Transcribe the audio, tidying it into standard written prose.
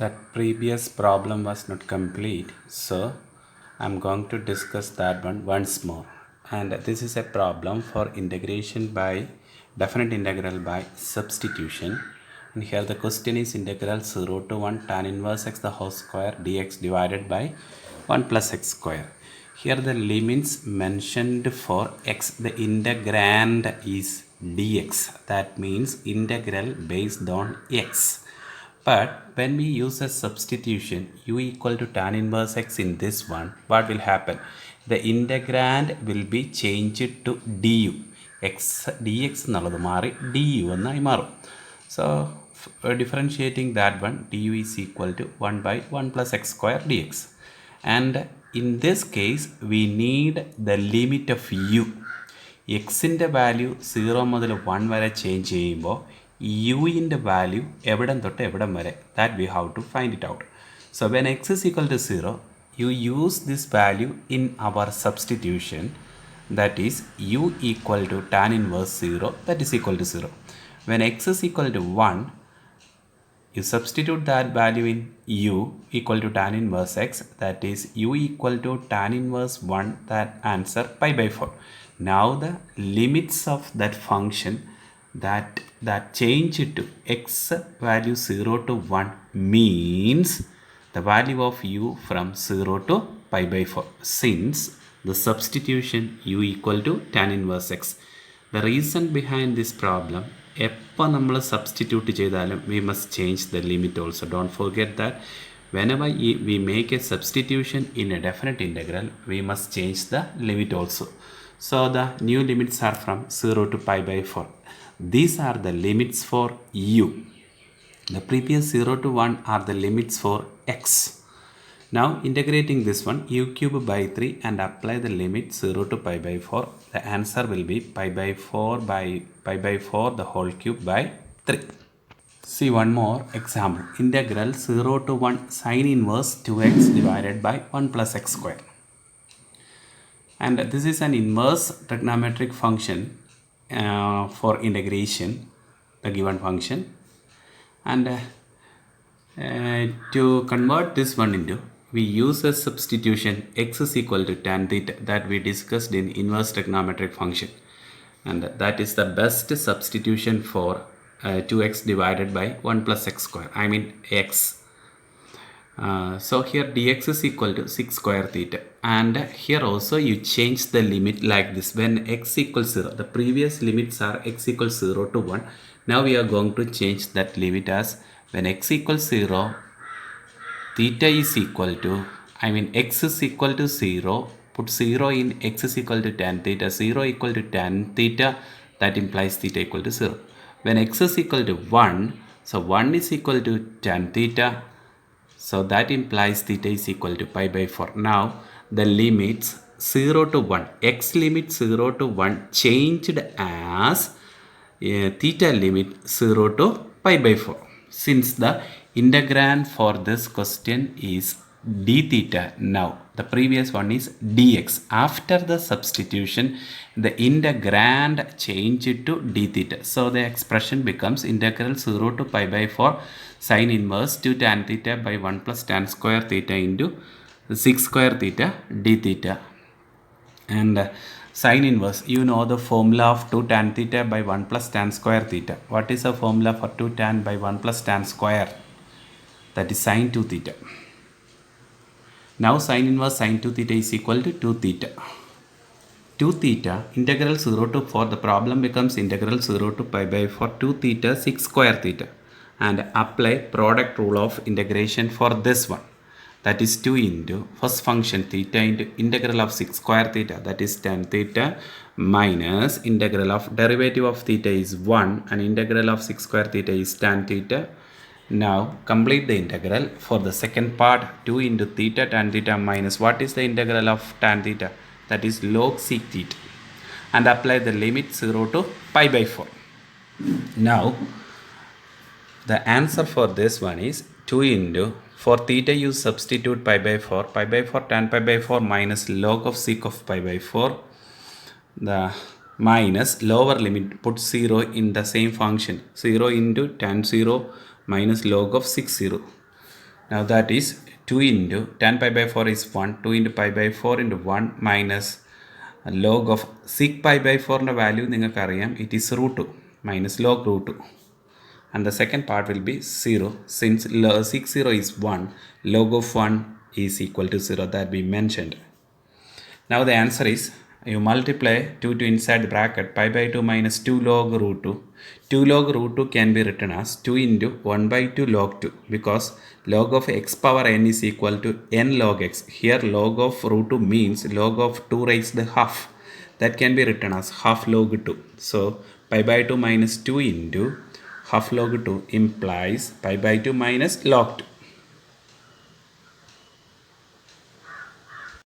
That previous problem was not complete, so I'm going to discuss that one once more. And this is a problem for integration by definite integral by substitution. And here the question is integral 0 to 1 tan inverse x the whole square dx divided by 1 plus x square. Here the limits mentioned for x, the integrand is dx. That means integral based on x. But when we use a substitution u equal to tan inverse x in this one, what will happen? The integrand will be changed to du. X dx എന്നുള്ളത് മാറി du എന്നായി മാറും. So differentiating that one, du is equal to 1 by 1 plus x square dx. And in this case, we need the limit of u. എക്സിൻ്റെ value 0 മുതൽ 1 വരെ change ചെയ്യുമ്പോൾ യുവിൻ്റെ value എവിടം തൊട്ട് എവിടം വരെ, that we have to find it out. So when X is equal to 0, you use this value in our substitution, that is u equal to tan inverse 0, that is equal to 0. When x is equal to 1, you substitute that value in u equal to tan inverse x, that is u equal to tan inverse 1, that answer pi by 4. Now the limits of that function that change to x value 0 to 1 means the value of u from 0 to pi by 4, since the substitution u equal to tan inverse x. The reason behind this problem, എപ്പോൾ നമ്മൾ substitute ചെയ്താലും we must change the limit also. Don't forget that whenever we make a substitution in a definite integral, we must change the limit also. So the new limits are from 0 to pi by 4. These are the limits for u. The previous 0 to 1 are the limits for x. Now integrating this one, u cube by 3 and apply the limit 0 to pi by 4. The answer will be pi by 4 the whole cube by 3. See one more example. Integral 0 to 1 sin inverse 2x divided by 1 plus x square. And this is an inverse trigonometric function for integration, the given function. And to convert this one into, we use a substitution x is equal to tan theta that we discussed in inverse trigonometric function, and that is the best substitution for 2x divided by 1 plus x square, I mean x. So here dx is equal to 6 square theta, and here also you change the limit like this. When x equals 0, the previous limits are x equals 0 to 1. Now we are going to change that limit as when x equals 0, theta is equal to, I mean x is equal to 0, put 0 in x is equal to tan theta, 0 equal to tan theta, that implies theta equal to 0. When x is equal to 1, so 1 is equal to tan theta, so that implies theta is equal to pi by 4. Now the limits 0 to 1, x limit 0 to 1 changed as theta limit 0 to pi by 4. Since the integrand for this question is d theta, now the previous one is dx. After the substitution, the integrand changed to d theta. So the expression becomes integral 0 to pi by 4 sin inverse 2 tan theta by 1 plus tan square theta into 6 square theta d theta. And sin inverse, you know the formula of 2 tan theta by 1 plus tan square theta. What is the formula for 2 tan by 1 plus tan square? That is sin 2 theta. Now sin inverse sin 2 theta is equal to 2 theta. 2 theta integral 0 to 4, the problem becomes integral 0 to pi by 4 2 theta 6 square theta, and apply product rule of integration for this one. That is 2 into first function theta into integral of 6 square theta, that is tan theta, minus integral of derivative of theta is 1 and integral of 6 square theta is tan theta. Now complete the integral for the second part. 2 into theta tan theta minus what is the integral of tan theta, that is log sec theta, and apply the limit 0 to pi by 4. Now the answer for this one is 2 into, for theta you substitute pi by 4 tan pi by 4 minus log of sec of pi by 4, the minus lower limit, put 0 in the same function, 0 into tan 0 minus log of 6 0. Now that is 2 into tan pi by 4 is 1, 2 into pi by 4 into 1 minus log of sec pi by 4 ന്റെ value നിങ്ങൾക്കറിയാം, it is root 2 minus log root 2. And the second part will be 0, since sec 0 is 1, log of 1 is equal to 0, that we mentioned. Now the answer is, you multiply 2 to inside the bracket, pi by 2 minus 2 log root 2. 2 log root 2 can be written as 2 into 1 by 2 log 2, because log of x power n is equal to n log x. Here log of root 2 means log of 2 raised to half. That can be written as half log 2. So pi by 2 minus 2 into half log 2 implies pi by 2 minus log 2.